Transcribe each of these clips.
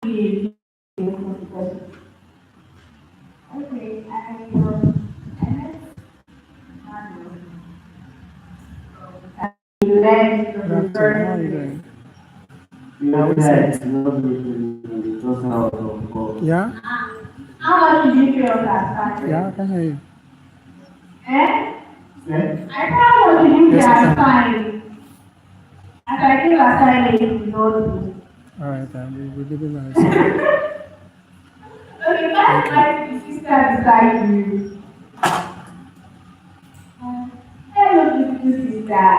Okay, Good afternoon. How are you doing? Yeah, we said. Yeah? How much did you pay on that Yeah, I Saturday? can hear you. Eh? I can't how much did you pay Yes, I as can. fine? As I think as I need to know. All right, we'll do it very soon. Okay, Thank that's you. why the sister beside you. Hello, beautiful sister.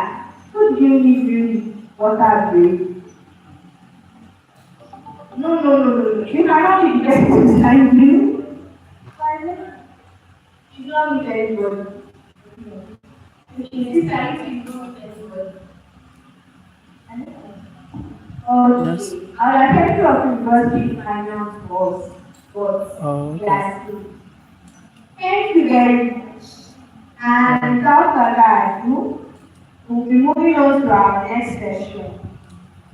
Who do you need you water break? No. You cannot be the person beside you. She's not with anybody. She's sister, you don't with anybody. Yes. Okay. I will tell you of university finance was, but Oh, okay. yes. Thank you very much. And Welcome. without further ado, we'll be moving on to our next session.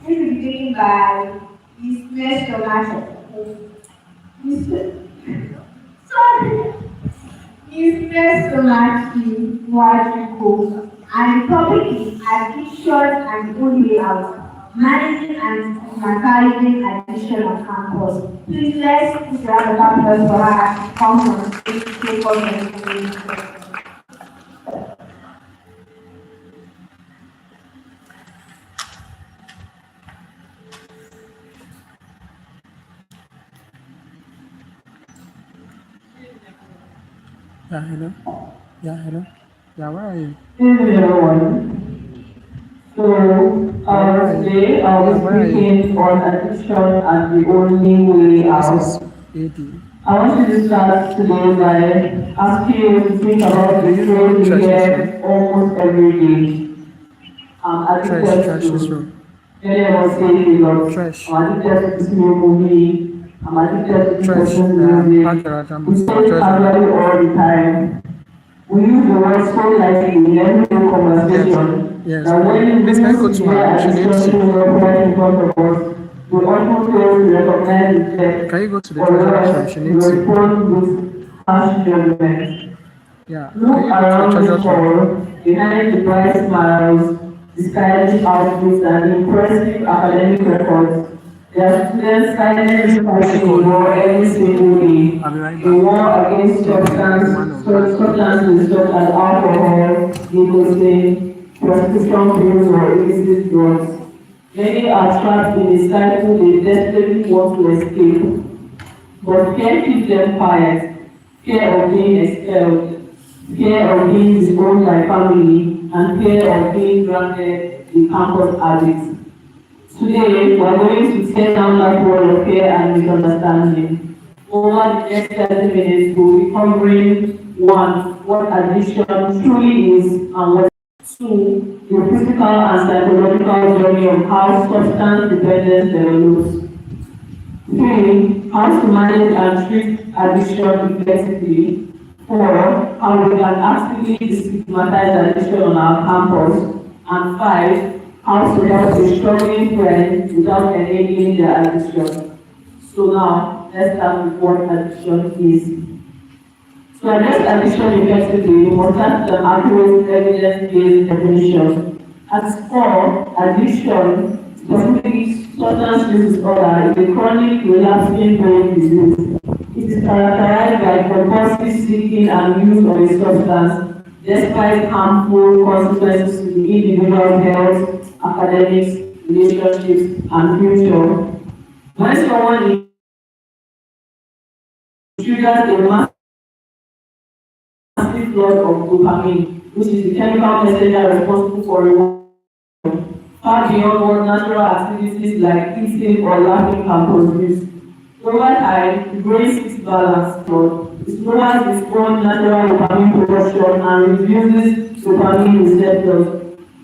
This will be taken by Mr. Tomato. Mr. Sorry. Mr. Tomato Wajiko. And the topic is addiction and own layout. Managing and systematizing addiction on campus. Please let's put a round of applause for her. Come on, take us and Yeah, hello. Yeah, hello. Yeah, where are you? Hello everyone. So Hello, where are you? today I'll Yeah, be where are you? speaking on addiction and the only way This is out. AD. I want you to start today by asking you to think about Do the you know phrase we Trash's room? hear almost every day. I'm addicted Trash's room. to. Many of us say it a lot. Trash. I'm addicted to this new movie. I'm addicted to this Trash. person's Park music. Garage We say it Trash Garage. casually all the time. We use the word so lightly in every Yes. conversation Yes. that when we Please, can you use go the to my severe room? She addiction needs you. shows up right in front of us, we often fail to recognize the Can threat you go to the or treasurer's room? worse, She we needs you. respond with harsh judgment. Yeah. Can Look you go to the around this treasurer's room? hall, behind the bright smiles, the stylish outfits, and impressive academic records. There are students silently Make a fighting a call. war every single day. I'll be right A back. war against Maybe a man of God. substances such as alcohol, nicotine, prescription pills, or illicit drugs. Many are trapped in a cycle they desperately want to escape, but fear keeps them quiet. Fear of being expelled, fear of being disowned by family, and fear of being branded the campus addict. Today, we are going to tear down that wall of fear and misunderstanding. Over the next 30 minutes, we will be covering one, what addiction truly is, and what two, the physical and psychological journey of how substance dependence develops. Three, how to manage and treat addiction effectively. Four, how we can actively destigmatize addiction on our campus. And five, how to help a struggling friend without enabling their addiction. So now, let's start with what addiction is. To address addiction effectively, we must have an accurate evidence-based definition. At its core, addiction, specifically substance use disorder, is a chronic relapsing brain disease. It is characterized by compulsive seeking and use of a substance, despite harmful consequences to the individual's health, academics, relationships, and future. When someone triggers a massive flood of dopamine, which is the chemical messenger responsible for reward, far beyond what natural activities like eating or laughing can produce. Over time, the brain seeks balance, but it lowers its own natural dopamine production and reduces dopamine receptors.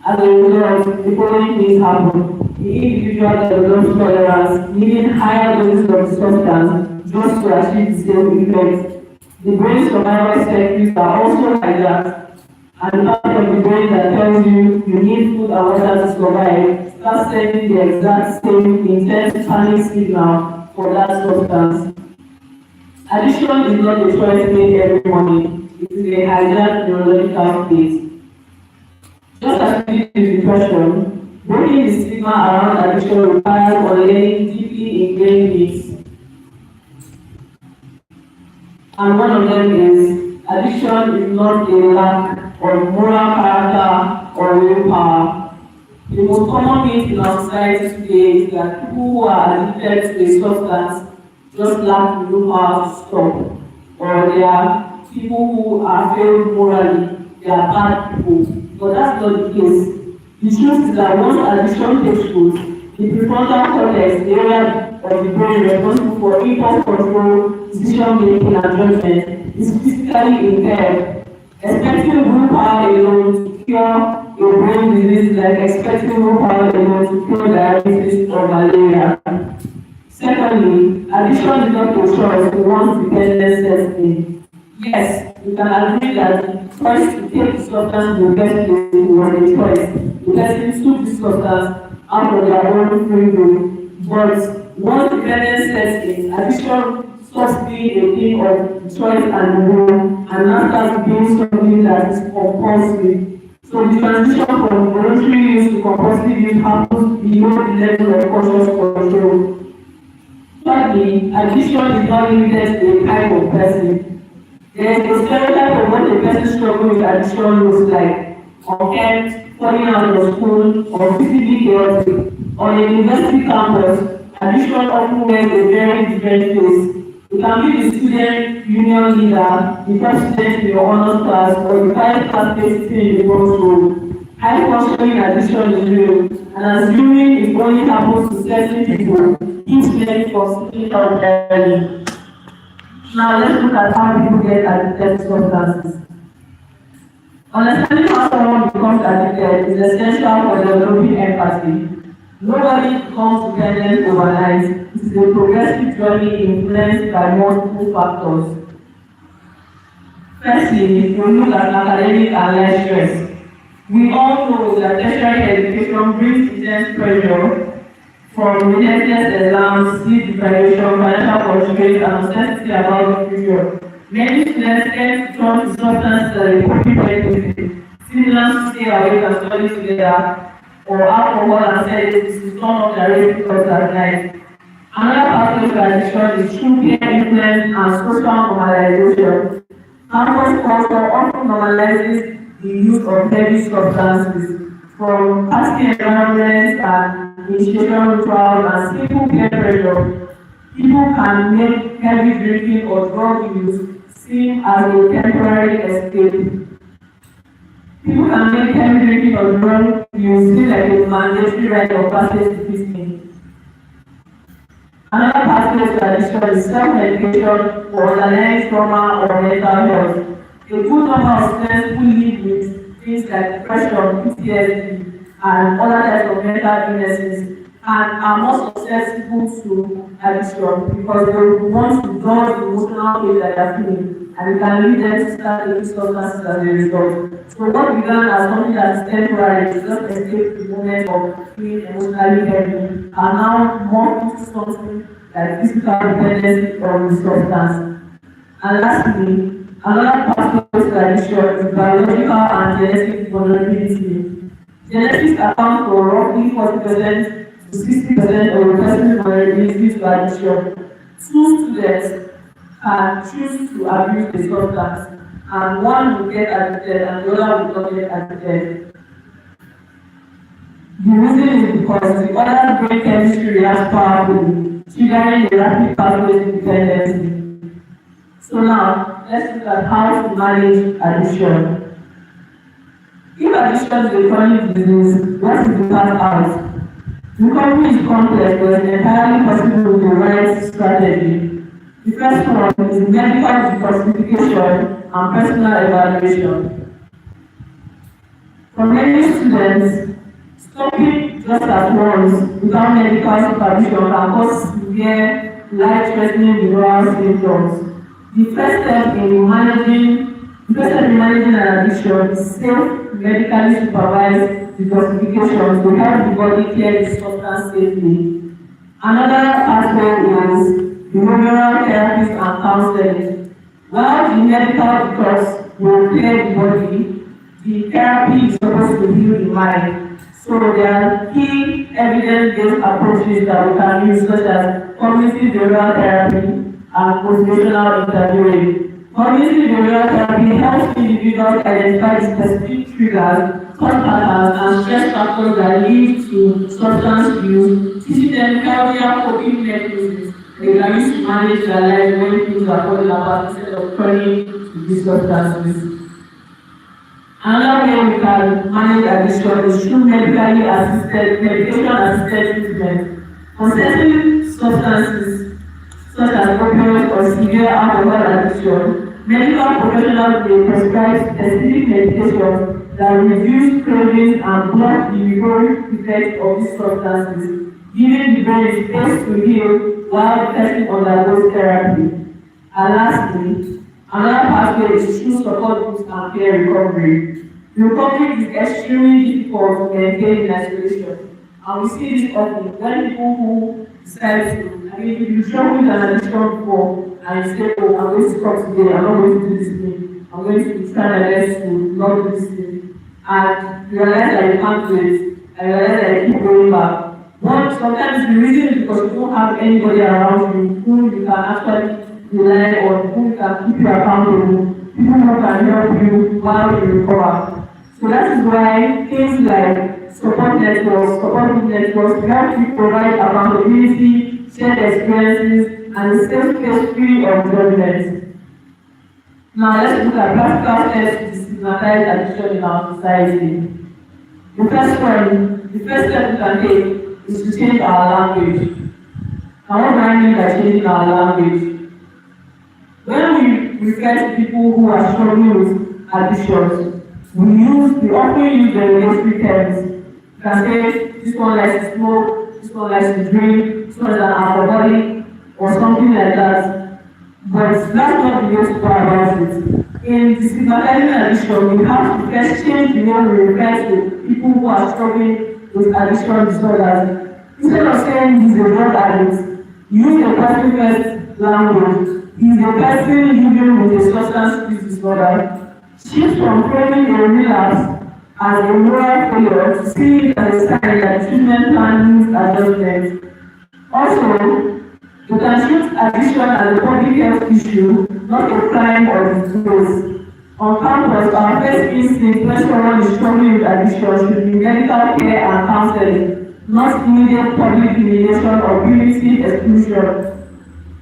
As a result, the following things happen. The individual develops tolerance, needing higher doses of the substance just to achieve the same effect. The brain survival circuits are also like that, and the part of the brain that tells you need food and water to survive starts sending the exact same intense panic signal for that substance. Addiction is not a choice made every morning. It is a hijacked neurological state. Just as with depression, breaking the stigma around addiction requires unlearning deeply ingrained myths. And one of them is addiction is not a lack of moral character or willpower. The most common myth in our society today is that people who are addicted to a substance just lack the willpower to stop, or they are people who are failed morally, they are bad people. But that's not the case. The truth is that once addiction takes root, the prefrontal cortex, the area of the brain responsible for impulse control, decision making, and judgment, is physically impaired. Expecting willpower alone to cure a brain disease like expecting willpower alone to cure diabetes or malaria. Secondly, addiction is not a choice to one's dependence sets in. Yes, we can agree that the choice to take the substance in the first place was a choice. The person took the substance out of their own free will. But once dependence sets in, addiction stops being a thing of choice and will, and now starts being something that is compulsory. So the transition from voluntary use to compulsive use happens beyond the level of conscious control. Thirdly, addiction is not limited to a type of person. There is a stereotype of what a person struggling with addiction looks like: unkempt, falling out of school, or physically chaotic. On a university campus, addiction often wears a very different face. You can be the student union leader, the president in your honors class, or the quiet classmate sitting in the front row. High functioning addiction is real, and assuming it only happens to certain people, keeps many from slipping out early. Now let's look at how people get addicted to substances. Understanding how someone becomes addicted is essential for developing empathy. Nobody becomes dependent overnight. It is a progressive journey influenced by multiple factors. Firstly, we look at academic and life stress. We all know that tertiary education brings intense pressure from relentless exams, sleep deprivation, financial constraints, and uncertainty about the future. Many students tend to turn to substances as a coping mechanism, stimulants to stay awake and study together, or alcohol and sedatives to turn off their racing thoughts at night. Another pathway to addiction is through peer influence and social normalization. Campus culture often normalizes the use of heavy substances, from party environments and initiation rituals and simple peer pressure. People can make heavy drinking or drug use seem as a temporary escape. People can make heavy drinking or drug use seem like a mandatory rite of passage to feasting. Another pathway to addiction is self-medication for underlying trauma or mental health. A good number of students who live with things like depression, PTSD, and other types of mental illnesses and are more susceptible to addiction because they want to dull the emotional pain that they are feeling, and it can lead them to start taking substances as a result. So what began as something that is temporary to just escape the moment of feeling emotionally heavy are now morphed into something like physical dependency on the substance. And lastly, another pathway to addiction is biological and genetic vulnerability. Genetics account for roughly 40% to 60% of the person's vulnerability to addiction. Two students can choose to abuse the substance, and one will get addicted and the other will not get addicted. The reason is because the other brain chemistry reacts powerfully, triggering a rapid pathway to dependency. So now, let's look at how to manage addiction. If addiction is a chronic disease, what is the path out? Recovery is complex but is entirely possible with the right strategy. The first one is medical detoxification and personal evaluation. For many students, stopping just at once without medical supervision can cause severe, life-threatening withdrawal symptoms. The first step in managing an addiction is safe, medically supervised detoxification to help the body clear the substance safely. Another aspect is behavioral therapies and counseling. While the medical detox will clear the body, the therapy is supposed to heal the mind. So there are key evidence-based approaches that we can use, such as cognitive behavioral therapy and motivational interviewing. Cognitive behavioral therapy helps individuals identify specific triggers, thought patterns, and stress factors that lead to substance use, teaching them healthier coping mechanisms they can use to manage their life when things are falling apart instead of turning to these substances. Another way we can manage addiction is through medically assisted, medication-assisted treatment. For certain substances, such as opioids or severe alcohol addiction, medical professionals may prescribe specific medications that reduce cravings and block the rewarding effects of these substances, giving the brain space to heal while the person undergoes therapy. And lastly, another pathway is through support groups and peer recovery. Recovery is extremely difficult to maintain in isolation, and we see this often when people who decide to, if you struggle with an addiction before and you say, oh, I'm going to stop today, I'm not going to do this thing, I'm going to try my best to not do this thing, and you realize that you can't do it, and you realize that you keep going back. But sometimes the reason is because you don't have anybody around you who you can actually rely on, who can keep you accountable, people who can help you while you recover. So that is why things like support group networks help you provide accountability, shared experiences, and a safe space free of judgment. Now let's look at practical steps to destigmatize addiction in our society. The first step we can take is to change our language. Now what do I mean by changing our language? When we refer to people who are struggling with addictions, we often use the derogatory terms. You can say, this one likes to smoke, this one likes to drink, this one is an alcoholic, or something like that. But that's not the way to go about it. In destigmatizing addiction, we have to first change the way we refer to people who are struggling with addiction disorders. Instead of saying he's a drug addict, use the person-first language. He's a person living with a substance use disorder. Shift from framing a relapse as a moral failure to see it as a sign that treatment plan needs adjustment. Also, you can treat addiction as a public health issue, not a crime or disgrace. On campus, our first instinct when someone is struggling with addiction should be medical care and counseling, not immediate public humiliation or punitive exclusion.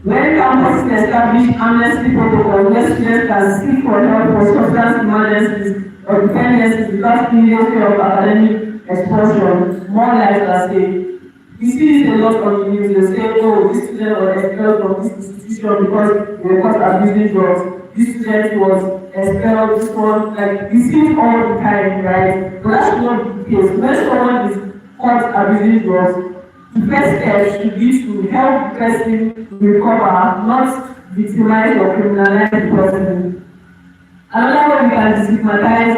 When campuses establish amnesty protocols where students can seek for help for substance emergencies or dependencies without immediate fear of academic expulsion, more lives are saved. We see this a lot on the news. They say, oh, this student was expelled from this institution because they were caught abusing drugs. This student was expelled, this one, like, we see it all the time, right? But that's not the case. When someone is caught abusing drugs, the first step should be to help the person recover, not victimize or criminalize the person. Another way we can destigmatize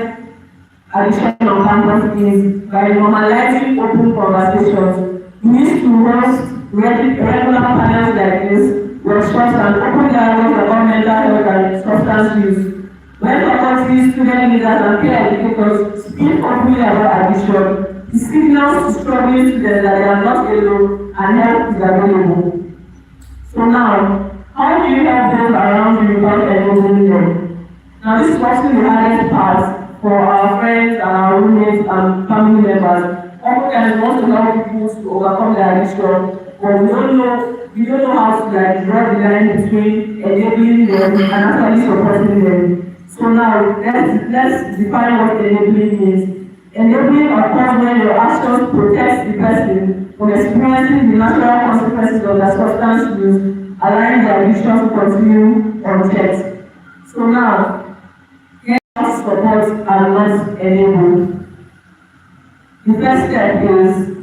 addiction on campus is by normalizing open conversations. We need to host regular panels like this, workshops, and open dialogues about mental health and substance use. When faculty, student leaders, and peer educators speak openly about addiction, it signals to struggling students that they are not alone and help is available. So now, how do you help those around you without enabling them? Now this is often the hardest part for our friends and our roommates and family members. Often we want to help people to overcome their addiction, but we don't know how to draw the line between enabling them and actually supporting them. So now let's define what enabling means. Enabling occurs when your actions protect the person from experiencing the natural consequences of their substance use, allowing the addiction to continue unchecked. So now, help, support, and not enable. The first step is,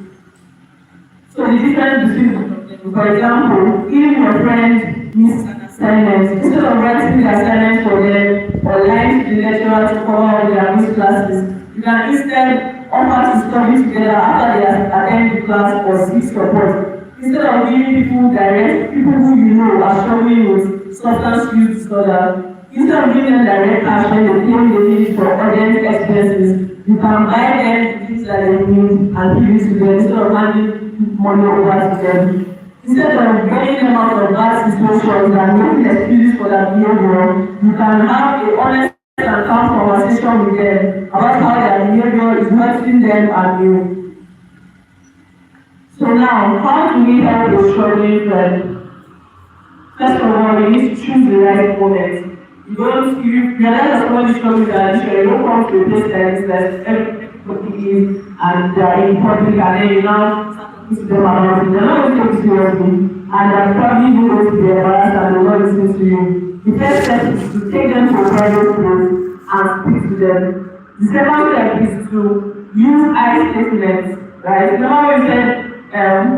so the difference between, for example, if your friend needs assignments, instead of writing the assignment for them or lying to the lecturer to cover all their missed classes, you can instead offer to study together after they attend the class or seek support. Instead of struggling with substance use disorder, instead of giving them direct cash when they claim they need it for urgent expenses, you can buy them things that they need and give it to them instead of handing money over to them. Instead of getting them out of bad situations and making excuses for their behavior, you can have a honest and calm conversation with them about how their behavior is hurting them and you. So now, how do we help a struggling friend? First of all, you need to choose the right moment. You realize that someone is struggling with an addiction, you don't come to a place like this that everybody is and they are in public and then you now start talking to them about it. They're not going to take it seriously and they're probably going to be embarrassed and they're not listening to you. The first step is to take them to a private place and speak to them. The second step is to use I statements, right? Remember we said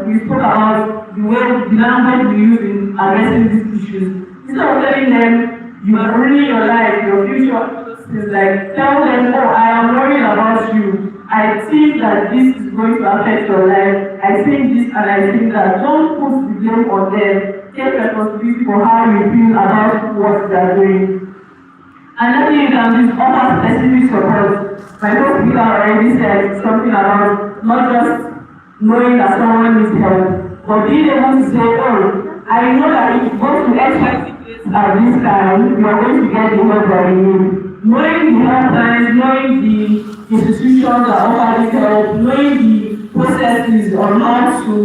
we spoke about the way the language we use in addressing these issues. Instead of telling them you are ruining your life, your future, things like tell them, oh, I am worried about you. I think that this is going to affect your life. I think this and I think that. Don't put the blame on them. Take responsibility for how you feel about what they are doing. Another thing you can do is offer specific support. My co-speaker already said something about not just knowing that someone needs help, but being able to say, oh, I know that if you go to X at this time, you are going to get the help that you need. Knowing the helplines, knowing the institutions that offer this help, knowing the processes on how to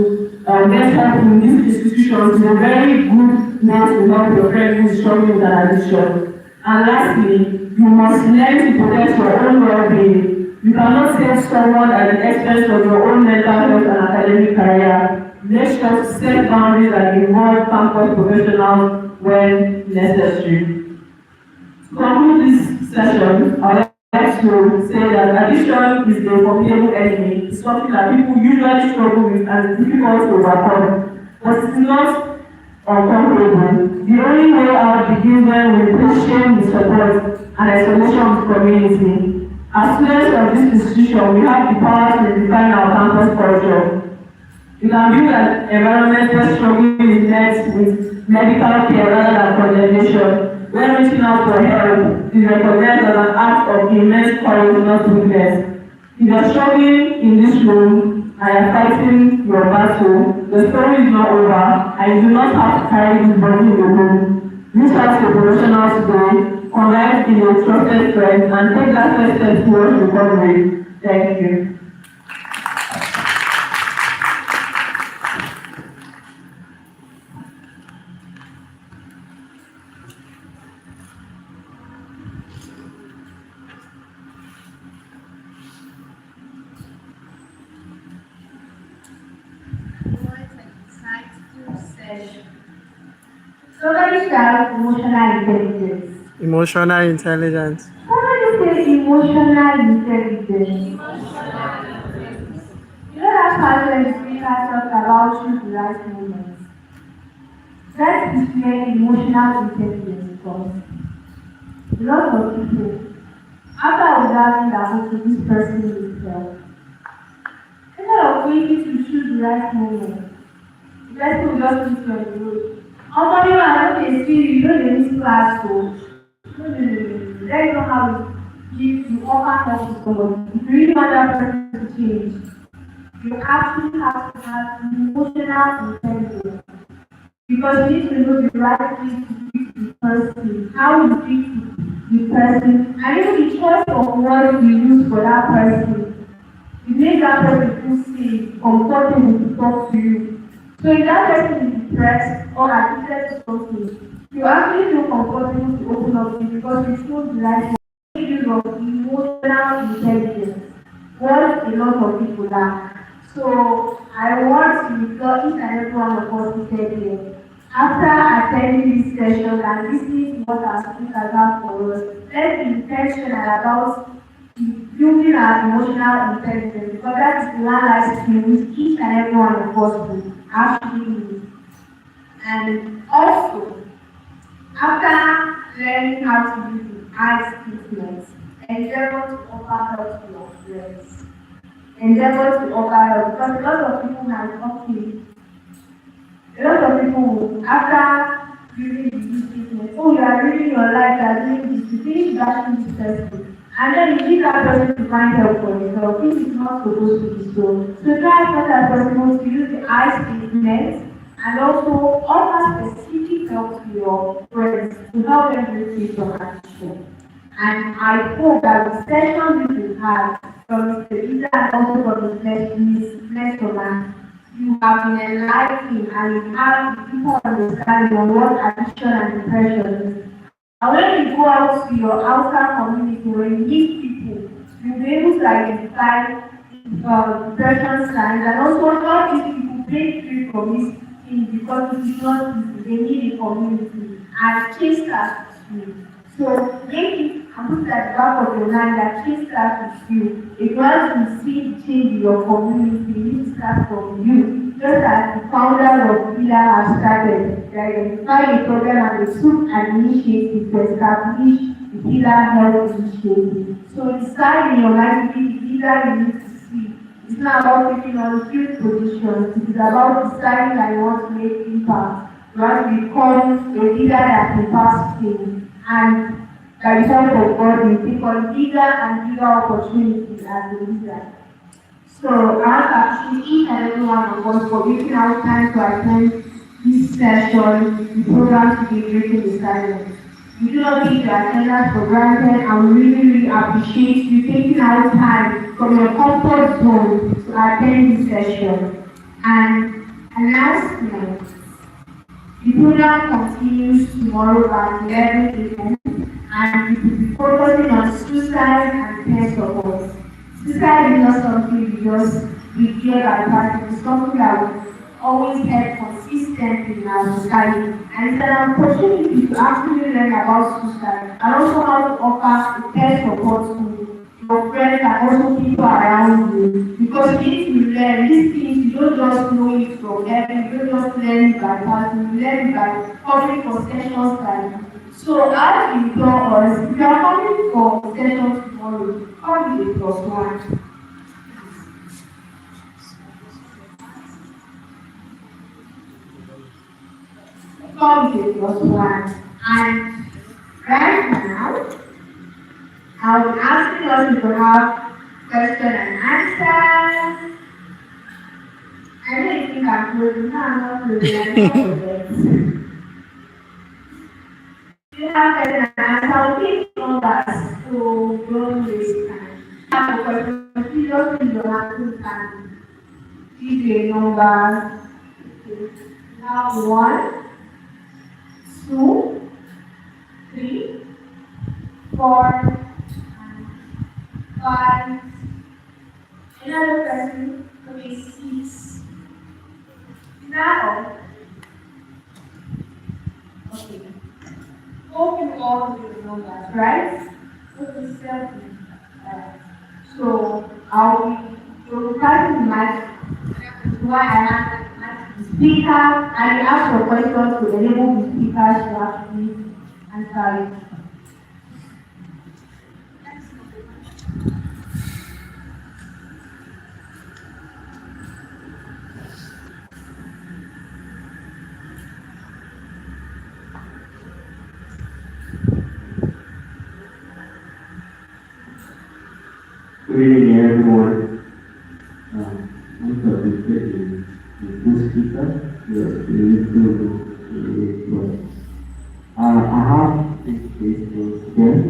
get help in these institutions is a very good way to help your friend who is struggling with an addiction. And lastly, you must learn to protect your own well-being. You cannot save someone at the expense of your own mental health and academic career. Make sure to set boundaries that involve campus professionals when necessary. To conclude this session, I would like to say that addiction is a formidable enemy. It's something that people usually struggle with and it's difficult to overcome. But it's not uncomfortable. The only way out begins when we place shame with support and isolation of the community. As students of this institution, we have the power to define our campus culture. You can view an environment where struggling is met with medical care rather than condemnation, where reaching out for help is recognized as an act of immense courage, not weakness. If you are struggling in this room and you are fighting your battle, the story is not over and you do not have to carry this burden alone. Reach out to a professional today, confide in your trusted friends, and take that first step towards recovery. Thank you. Somebody shout emotional intelligence. Emotional intelligence. Somebody say emotional intelligence. You know that part when the speaker talks about choose the right moment. That is where emotional intelligence comes. A lot of people, after observing that okay, this person is help, instead of waiting to choose the right moment, the person will just put you on the road. Somebody will have a skill, you know the miss class, so no. That's not how you offer help to somebody. If you really want that person to change, you actually have to have emotional intelligence. Because you need to know the right thing to speak to the person, how you speak to the person, and even the choice of words you use for that person. You make that person feel safe, comfortable to talk to you. So if that person is depressed or addicted to something, you actually feel comfortable to open up to you because you feel the right use of emotional intelligence. What a lot of people lack. So I want to tell each and every one of us to tell you, after attending this session and listening to what our speakers have for us, let's be intentional about building our emotional intelligence because that is the one life skill which each and every one of us will actually need. And also, after learning how to use the I statements, endeavor to offer help to your friends. Endeavor to offer help because a lot of people might okay. A lot of people, after during the business. Oh, you are living your life, you are doing this, you finish bashing this person. And then you need that person to find help for yourself. This is not supposed to be so. So try as much as possible to use the I statement and also offer specific help to your friends to help them receive some action. And I hope that the session we will have from Mr. Isa and also from Ms. Mesoma, you have been enlightened and you have the deeper understanding on what addiction and depression is. And when you go out to your outer community, when you meet people, you'll be able to identify depression signs and also how these people break free from this thing because it is not easy. They need a community and change starts with you. So make it and put it at the back of your mind that change starts with you. If you want to see change in your community, you need to start from you. Just as the founder of PILLA has started, they identified a problem and they took an initiative to establish the PILLA Health Initiative. So decide in your mind to be the leader you need to see. It's not about taking on field positions, it is about deciding that you want to make impact. You want to become a leader that impacts things. And by the help of God, you take on bigger and bigger opportunities as a leader. So I want to appreciate each and every one of us for making our time to attend this session, the program to be breaking the silence. We do not take your attendance for granted and we really appreciate you taking out time from your comfort zone to attend this session. And announcement. The program continues tomorrow at 11 a.m. and we will be focusing on suicide and peer support. Suicide is not something we just declare by party, it's something that we always have consistently in our society. And it's an opportunity to actually learn about suicide and also how to offer a peer support to your friends and also people around you. Because you need to learn these things, you don't just know it from heaven, you don't just learn it by passing, you learn it by coming for sessions like this. So as you tell us, if you are coming for sessions tomorrow, come with a +1. Come with a +1. And right now, I'll be asking us to have question and answer. I don't think I'm closing. No, I'm not closing. I'm not closing. You have question and answer. I'll take numbers, so don't waste time. Have a question. Please just use your hand to time. Give a number. Okay. Now 1, 2, 3, 4, 5. Another person. Okay, 6. Is that all? Okay. Hope you all do the numbers, right? Okay, 7. So I'll be passing the mic. Why I have the speaker and you ask for questions to enable the speakers to actually answer it. Good evening, everyone. I'm participating in this speaker. I have 6 questions here.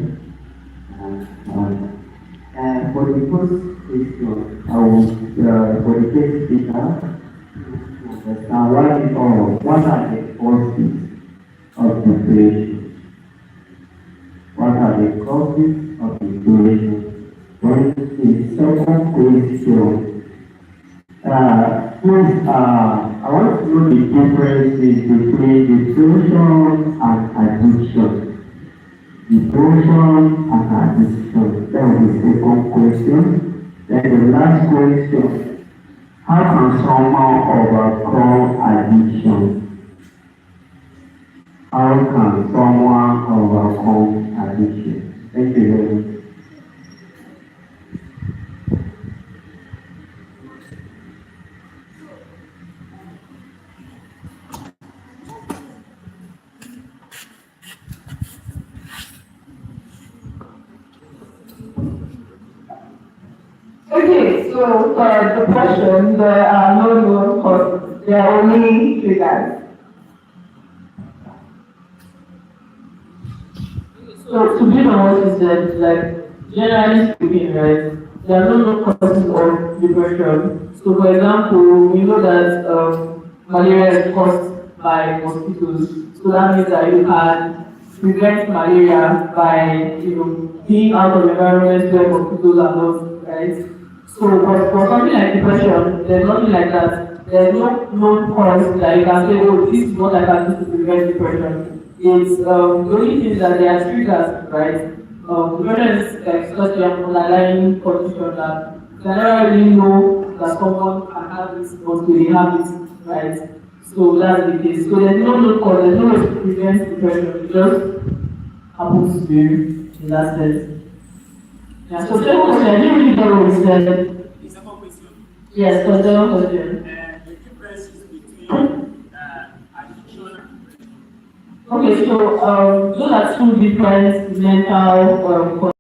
For the first question, I will, for the first speaker, what are the causes of depression? What are the causes of depression? For the second question, I want to know the differences between depression and addiction. Depression and addiction. That was the second question. Then the last question, how can someone overcome addiction? How can someone overcome addiction? Thank you very much. so for depression, there are no known causes. There are only triggers. So to build on what you said, like generally speaking, right, there are no known causes of depression. So for example, we know that malaria is caused by mosquitoes. So that means that you can prevent malaria by being out of environments where mosquitoes are not, right? So for something like depression, there's nothing like that. There's no known cause that you can say, oh, this is what I can do to prevent depression. It's the only thing that there are triggers, right? Depression is like such an underlying condition that you can never really know that someone can have this until they have it, right? So that's the case. So there's no known cause, there's no way to prevent depression. It just happens to you in that sense. Yeah, so second question, I didn't really get what you said. The second question. Yes, for the second question. The difference is between addiction. Okay, so those are two different mental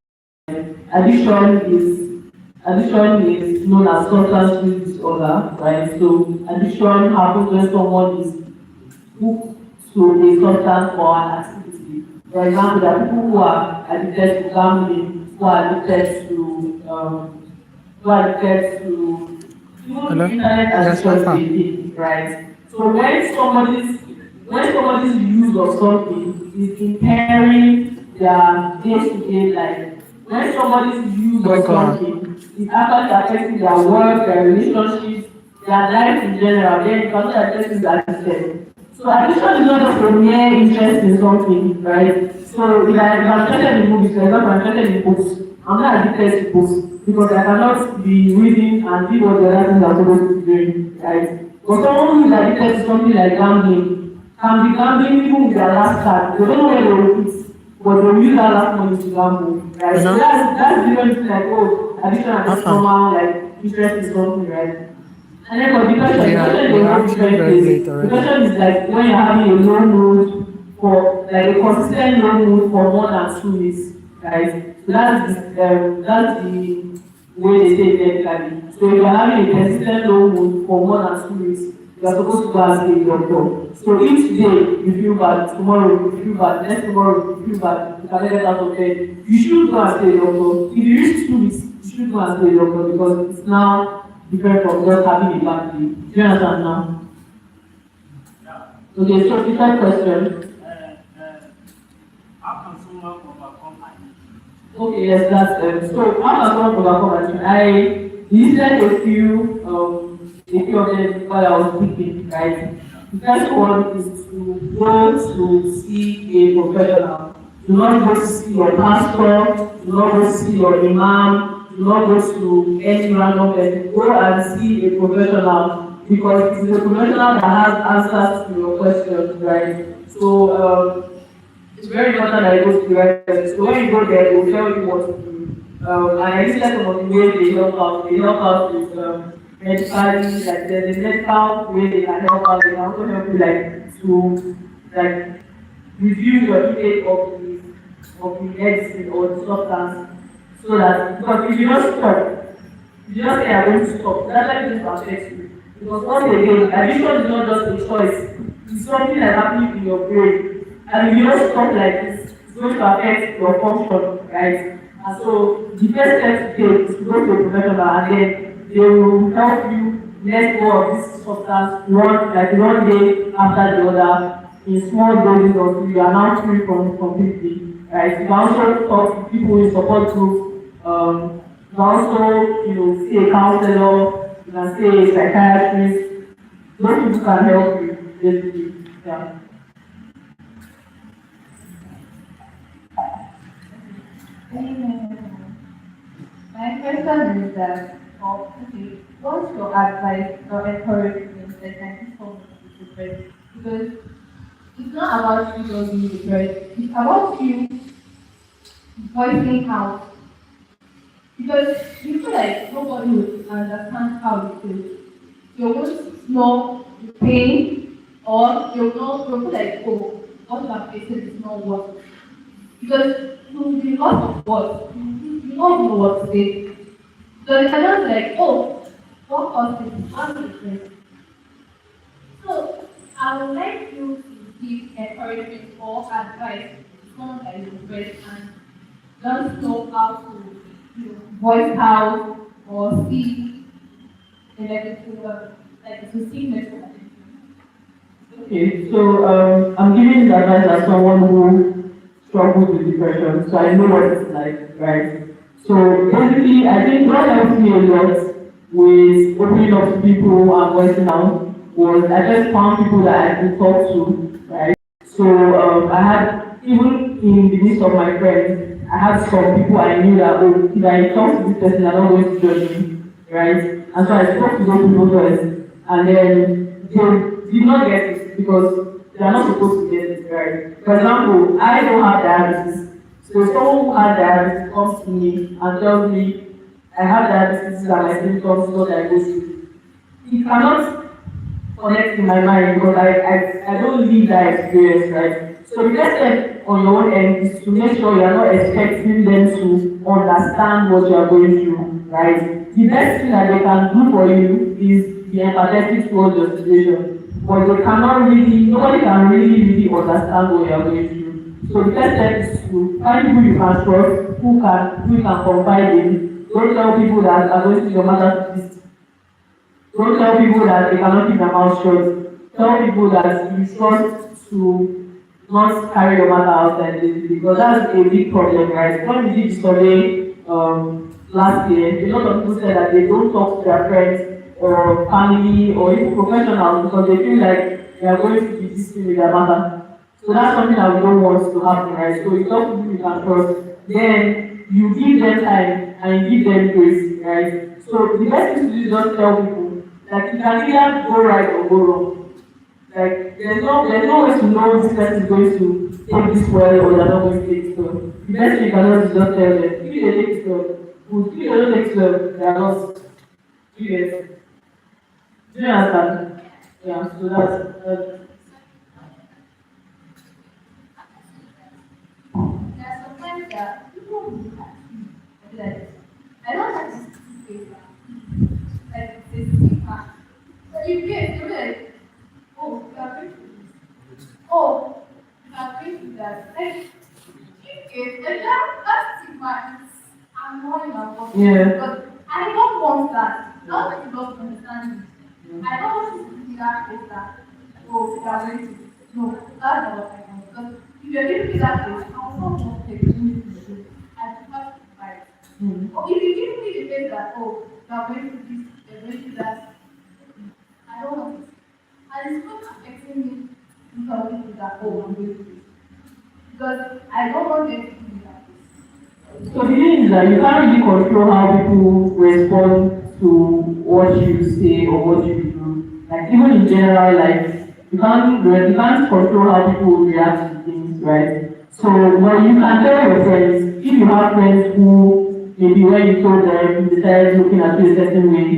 addiction is known as substance use disorder, right? So addiction happens when someone is hooked to a substance or an activity. For example, there are people who are addicted to gambling, who are addicted to Hello? internet as Yes, just sir. a thing, right? So when somebody's use of something is impairing their day-to-day life, when somebody's use of something is actually affecting their work, their relationships, their life in general, then it can be affecting their addicted. So addiction is not just a mere interest in something, right? So if I'm interested in movies, for example, I'm interested in books, I'm not addicted to books because I cannot be reading and do what the other things I'm supposed to be doing, right? But someone who is addicted to something like gambling can be gambling even with their last card. They don't know where they will put, but they will use that last money to gamble, right? So that's different thing like, oh, addiction is normal, like interest in something, right? And then for depression, depression is like when you're having a low mood for like a consistent low mood for more than 2 weeks, right? So that's the way they say it medically. So if you're having a persistent low mood for more than 2 weeks, you're supposed to go and see a doctor. So each day you feel bad, tomorrow you feel bad, next tomorrow you feel bad, you can get out of bed. You should go and see a doctor. If you reach 2 weeks, you should go and see a doctor because it's now different from just having a bad day. Do you understand now? Okay, so the third question. How can someone overcome addiction? Okay, yes, that's so how can someone overcome addiction? I listed a few of them while I was speaking, right? The first one is to go to see a professional. Do not go to see your pastor, do not go to see your imam, do not go to any random person. Go and see a professional because it's a professional that has answers to your questions, right? So it's very important that you go to the right person. So when you go there, they will tell you what to do. And I listed some of the ways they help out. They help out with medically, like there's a medical way they can help out. They can also help you like to like review your intake of the medicine or the substance. So that because if you don't stop, if you don't say I'm going to stop, that's why it will affect you. Because once again, addiction is not just a choice, it's something that's happening in your brain. And if you don't stop like this, it's going to affect your function, right? And so the first step to take is to go to a professional and then they will help you let go of this substance one day after the other in small doses until you are now free from completely. Right? You can also talk to people in support groups. You can also, see a counselor, you can see a psychiatrist. Those people can help you, basically. Yeah. My question is that, okay, what's your advice or encouragement that can be someone to be depressed? Because it's not about you not being depressed, it's about you voicing out. Because you feel like nobody will understand how you feel. You won't know the pain, or you'll feel like, oh, what I'm facing is not worth it. Because to be lost of words, you don't know what to say. So it's just like, oh, what caused it? What's the difference? So I would like you to give encouragement or advice to someone that is depressed and don't know how to voice out or see the negative, like to see mental attention. Okay, so I'm giving this advice as someone who struggles with depression, so I know what it's like, right? So basically, I think what helped me a lot with opening up to people and voicing out was I just found people that I could talk to, right? So I had, even in the midst of my friends, I had some people I knew that, oh, if I talk to this person, they're not going to judge me, right? And so I spoke to those people first, and then they did not get it because they are not supposed to get it, right? For example, I don't have diabetes. So someone who has diabetes comes to me and tells me, I have diabetes and my symptoms, what I go through. It cannot connect in my mind because I don't live that experience, right? So the first step on your own end is to make sure you are not expecting them to understand what you are going through, right? The best thing that they can do for you is be empathetic towards your situation, but they cannot really, nobody can really understand what you are going through. So the first step is to find people you can trust, who you can confide in. Don't tell people that are going through your matter. Don't tell people that they cannot keep their mouth shut. Tell people that you trust to not carry your matter outside this because that's a big problem, right? When we did the survey last year, a lot of people said that they don't talk to their friends or family or even professionals because they feel like they are going to be distant with their matter. So that's something that we don't want to happen, right? So you talk to people you can trust, then you give them time and you give them grace, right? So the best thing to do is just tell people like you can either go right or go wrong. Like there's no way to know this person is going to take this well or they're not going to take it well. The best thing you can do is just tell them. If they take it well, good. If they don't take it well, they are lost. Yes. Do you understand? Yeah, so that's There are sometimes that people will look at you and be like, I don't have this face like this stigma. So you get to like, oh, you are going through this. Oh, you are going through that. Like, you get, and that stigma is annoying about me yeah. because I don't want that. Not that you don't understand me. I don't want you to be that face that, oh, you are going through this. No, that's not what I want. Because if you're giving me that face, I will not want to take it. I prefer to fight. Or if you give me the face that, oh, you are going through this, you're going through that, I don't want it. And it's not affecting me if I'm going through that, oh, I'm going through this. Because I don't want them to give me that face. So the thing is that you can't really control how people respond to what you say or what you do. Like even in general life, you can't control how people react to things, right? So when you can tell your friends, if you have friends who maybe when you told them they started looking at you a certain way,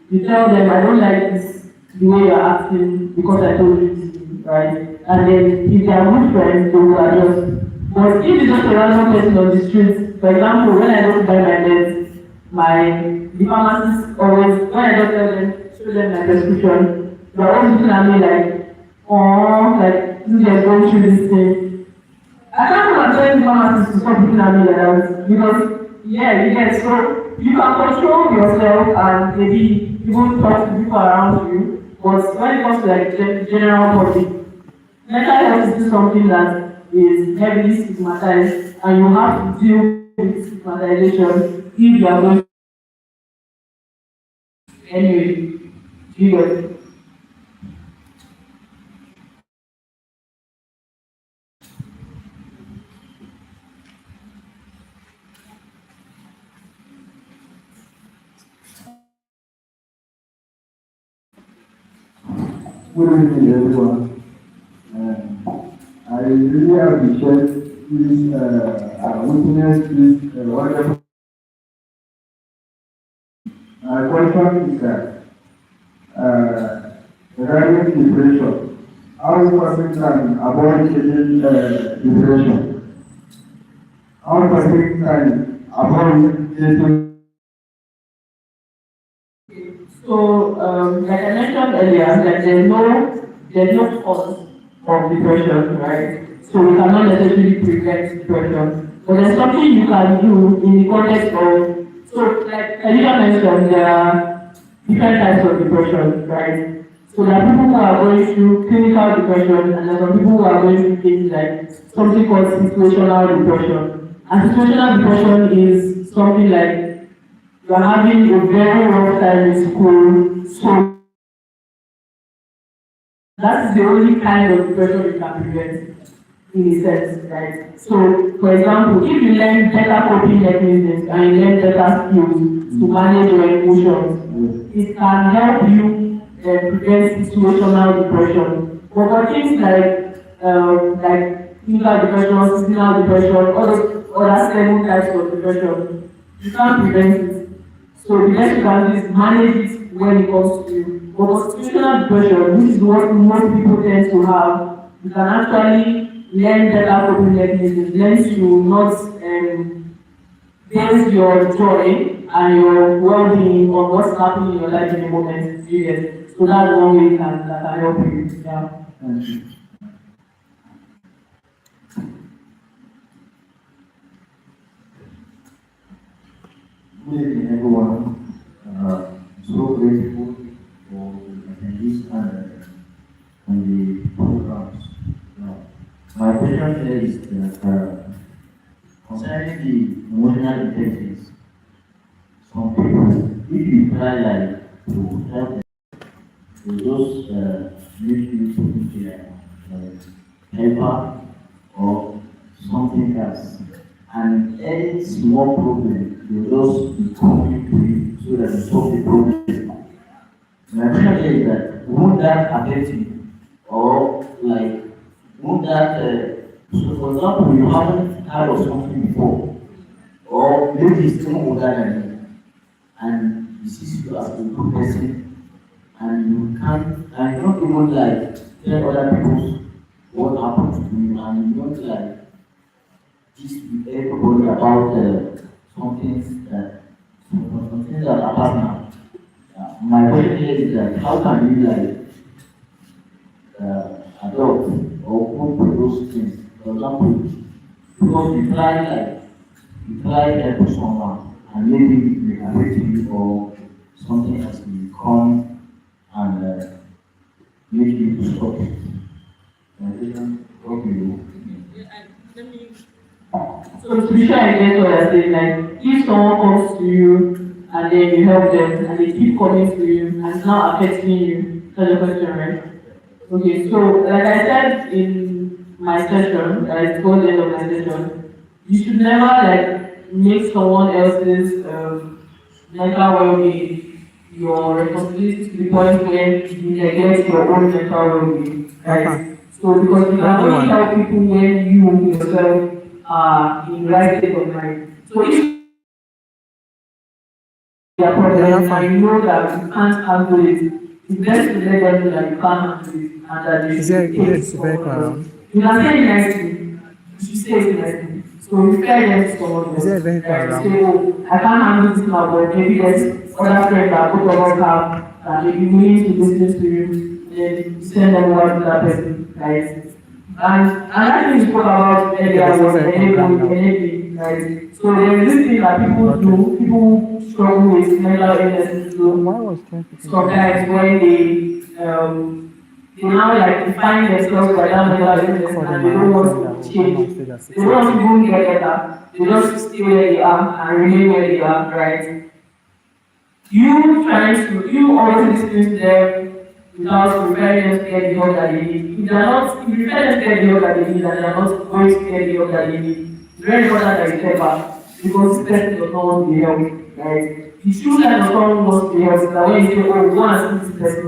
you tell them I don't like this the way you're acting because I told you this thing, right? And then if they are good friends, they will adjust. But if it's just a random person on the street, for example, when I go to buy my meds, the pharmacist always, when I just tell them, show them my prescription, they're always looking at me like, oh, like, this is going through this thing. I can't even tell the pharmacist to stop looking at me like that because, yeah, you get so you can control yourself and maybe even talk to people around you, but when it comes to like general public, mental health is still something that is heavily stigmatized and you have to deal with stigmatization if you are going anyway. You get it? Good evening, everyone. I really appreciate this witness this wonderful. My question is that regarding depression, how a person can avoid getting depression? How a person can avoid getting So, like I mentioned earlier, like there's no cause of depression, right? So we cannot necessarily prevent depression. But there's something you can do in the context of, so like Elisha mentioned, there are different types of depression, right? So there are people who are going through clinical depression, and there are some people who are going through things like something called situational depression. And situational depression is something like you're having a very rough time in school, so that's the only kind of depression you can prevent in a sense, right? So, for example, if you learn better coping mechanisms and you learn better skills to manage your emotions, it can help you prevent situational depression. But for things like clinical depression, seasonal depression, all those other 7 types of depression, you can't prevent it. So the best you can do is manage it when it comes to you. But for situational depression, which is what most people tend to have, you can actually learn better coping mechanisms, learn to not base your joy and your well-being on what's happening in your life in the moment. Yes. So that's one way that can help you. Yeah. Thank you. Good evening, everyone. So grateful for the attendees and the programs. My question here is that concerning the emotional intelligence, some people, if you try like to help them, they just make you to be helper or something else. And any small problem, you just be coming to it so that you solve the problem. My question is that won't that affect you? Or like, won't that, so for example, you haven't heard of something before, or maybe it's still older than you, and you see you as a good person, and you can't, and you don't even like tell other people what happened to you, and you don't like just with everybody about some things that are personal. My question here is that how can you like adopt or cope with those things? For example, because you try help someone and maybe they affect you or something else will come and make you to stop it. My question, what do you? Let me. So to be sure I get what you're saying, like if someone comes to you and then you help them and they keep coming to you and it's now affecting you, that's the question, right? Okay, so like I said in my session, towards the end of my session, you should never like make someone else's mental well-being your responsibility to the point where you neglect your own mental well-being, right? So because you can only help people when you yourself in the right state of mind. So if you are problem and you know that you can't handle it, it's best to let them know that you can't handle it and that they should take it someone else. You can say it nicely, you should say it nicely. So refer them to someone else. Right? Say, oh, I can't handle this now, but maybe there's other friends that both of us have that may be willing to listen to you, then you send them over to that person, right? And another thing you spoke about earlier was enabling, right? So there's this thing that people do, people struggle with mental illness sometimes when they now like define themselves by that mental illness and they don't want to change. They don't want to even get better. They just stay where they are and remain where they are, right? You always listen to them without preparing them to get the help that they need. If you prepare them to get the help that they need and they are not going to get the help that they need, it's very important that you step back because this person does not want to be helped, right? The true sign of someone who wants to be helped is that when you say, oh, we want to see this person,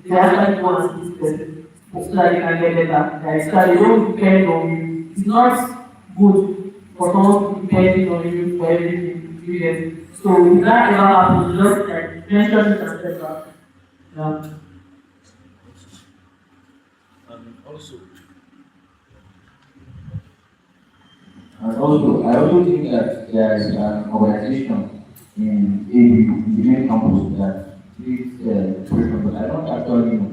they actually want to see this person so that they can get better, right? So that they don't depend on you. It's not good for someone to depend on you for everything, you get. So if that ever happens, just like mention it and step back. Yeah. Also, And also, I also think that there is an organization in ABU, in the main campus, that this situation, but I don't actually know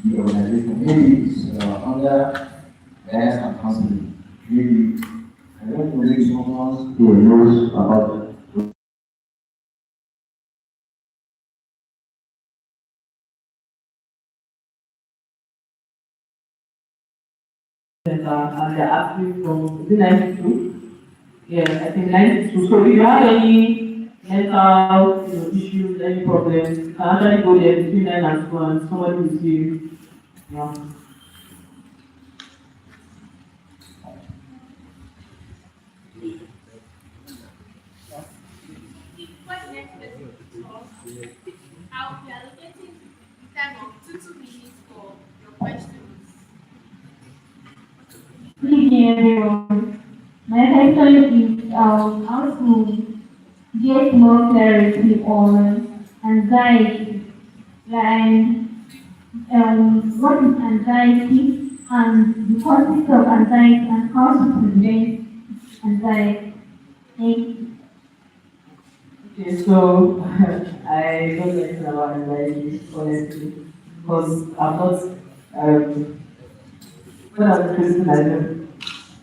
the organization. Maybe it's under guidance and counseling. Maybe I don't know, maybe someone still knows about it. And they're asking from, is it 92? Yeah, I think 92. So if you have any mental issues, any problems, you can actually go there between 9 and 2 and somebody will see you. Yeah. What next person to talk, I'll be allocating the time of 2 minutes for your questions. Good evening, everyone. My question is how to get more clarity on anxiety, like what is anxiety and the causes of anxiety and how to prevent anxiety. Thank you. Okay, so I don't know anything about anxiety, honestly, because I'm not, when I was in prison,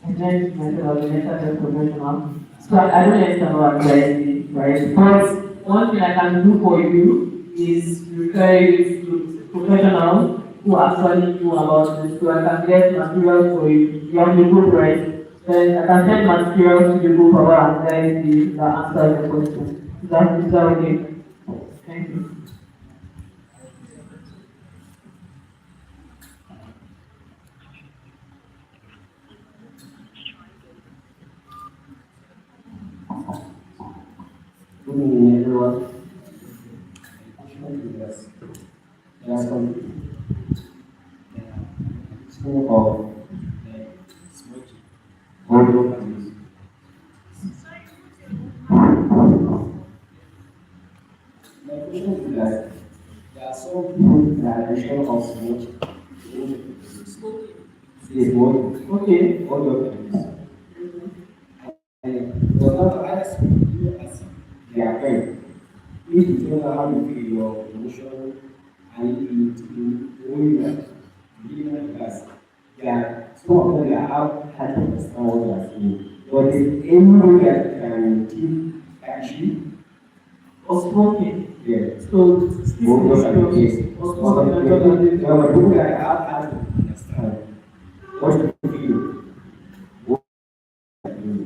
I joined myself as a mental health professional. So I don't know anything about anxiety, right? But one thing I can do for you is refer you to professionals who actually know about this. So I can get materials for you. You have the book, right? Then I can send materials to the book about anxiety that answers the question. Is that okay? Thank you. Good evening, everyone. Actually, yes, there are some school of audio abuse. My question is that there are some people that are addiction of smoke. Is what? Okay, audio abuse. And does not ask you as their friend. If you don't know how to feel your emotion and you only like giving class, yeah, some of them they are have hard to understand what they are saying. But if anyone that can keep actually Or smoking. yeah. So, Both of them yes. or But smoking, I thought there are people that have hard to understand what you feel. What you feel.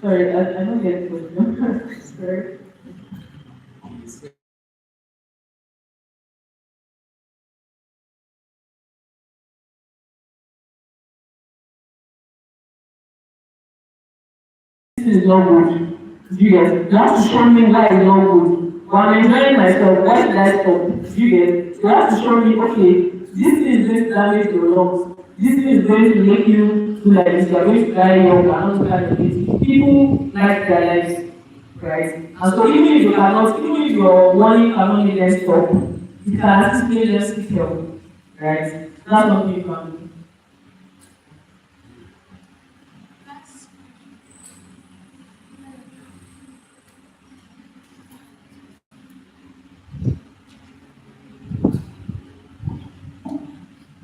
sorry, I don't get the question. Sorry. This is not good. You get, you have to show me why it's not good. When I'm enjoying myself, why did I stop? You get, you have to show me, okay, this thing is going to damage your lungs. This thing is going to make you feel like this. You are going to die young and all kind of things. People like their lives, right? And so even if you cannot, even if your warning cannot make them stop, you can anticipate them seek help, right? That's something you can do.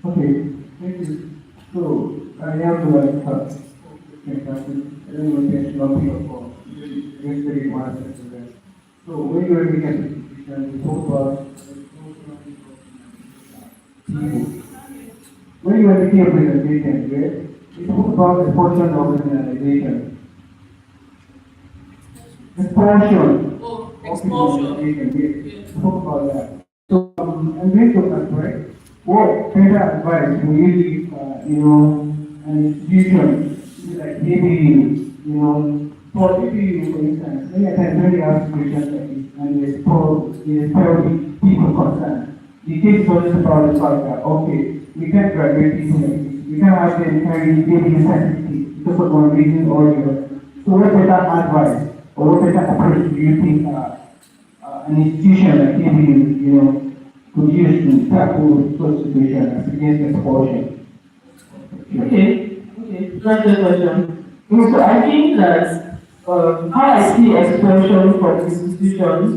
Okay, thank you. So, I have to like cut. I don't know if not here for very one second. So, when you're looking at the position, we talk about people. When you are looking at presentation, right, we talk about the portion of the organization. The portion Oh, of the expulsion. organization, Yeah. yes. Talk about that. So, I'm going to ask, right? What better advice will you give, an institution like maybe, for APU, for instance, many times when they ask questions like this, and they tell the people concerned, the case is always about the fact that, okay, we can't graduate people like this, we can't have them carry maybe a certificate because of one reason or the other. So what better advice, or what better approach do you think an institution like APU, could use to tackle such situations against expulsion? Okay, that's the question. So I think that how I see expulsion from institutions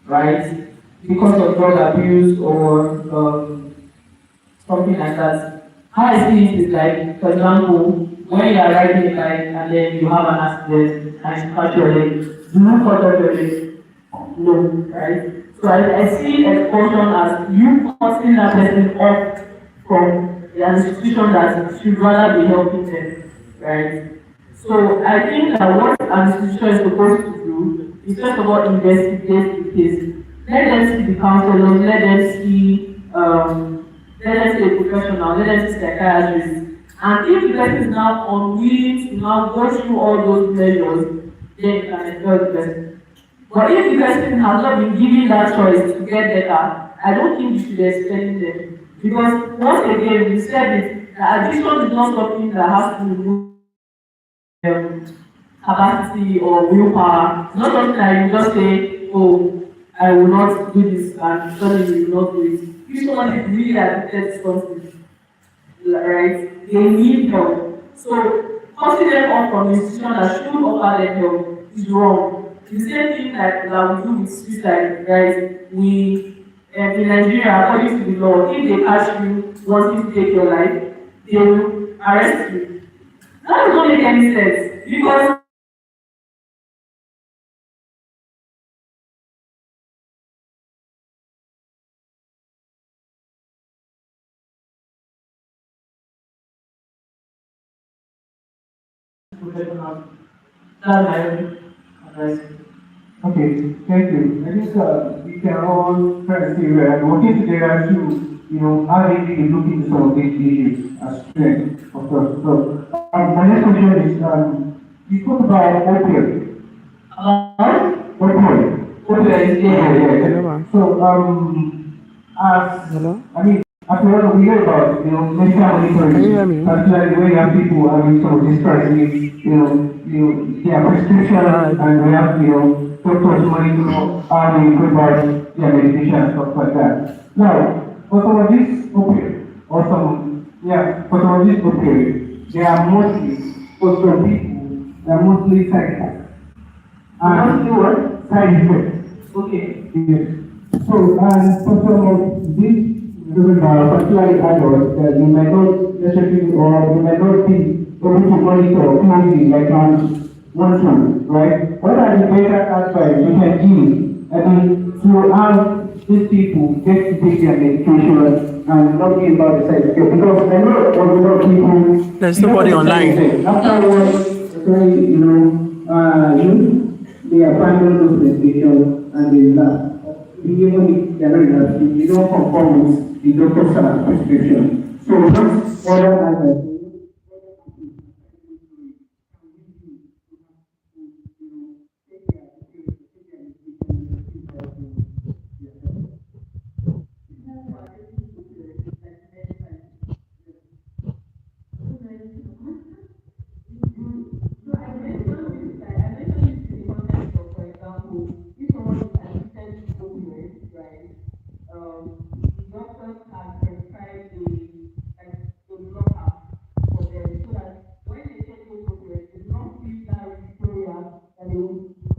right? Because of drug abuse or something like that. How I see it is like, for example, when you are riding a bike and then you have an accident and you cut your leg, do you cut off your leg? No, right? So I see expulsion as you cutting that person off from the institution that should rather be helping them, right? So I think that what an institution is supposed to do is first of all investigate the case. Let them see the counselors, let them see a professional, let them see psychiatrists. And if the person is now unwilling to now go through all those measures, then you can expel the person. But if the person has not been given that choice to get better, I don't think you should explain them. Because once again, we said it, that addiction is not something that has to do with capacity or willpower. It's not something that you just say, oh, I will not do this, and suddenly you will not do it. If someone is really addicted to something, right, they need help. So, cutting them off from the institution that should offer them help is wrong. The same thing that we do with suicide, right? In Nigeria, according to the law, if they catch you wanting to take your life, they will arrest you. That does not make any sense because professional. That's my own advice. Okay, thank you. I think we can all try to see we're working together to, how we look into some of these issues as strength, of course. So, my next question is, you talked about opioid. Opioid. Opioid, Yeah. So, Hello? after all, we hear about, medical monitoring, Can you hear me? particularly when you have people having some of these crises, their prescription, and we have, doctors monitor how they go about their medication and stuff like that. Now, for some of these opioids, for some of these opioids, they are mostly, for some people, they are mostly side effects. Mostly what? Side effects. Okay. Yes. So, and for some of these, particularly adults, they might not necessarily, or they might not be able to monitor closely like one to, right? What are the better advice you can give? To have these people get to take their medication and not be about the side effects. Because I know a lot of people. There's nobody online. Afterwards, they abandon those medications and they laugh. Even if they are not enough, they don't conform with the doctor's prescription. So, what's other advice?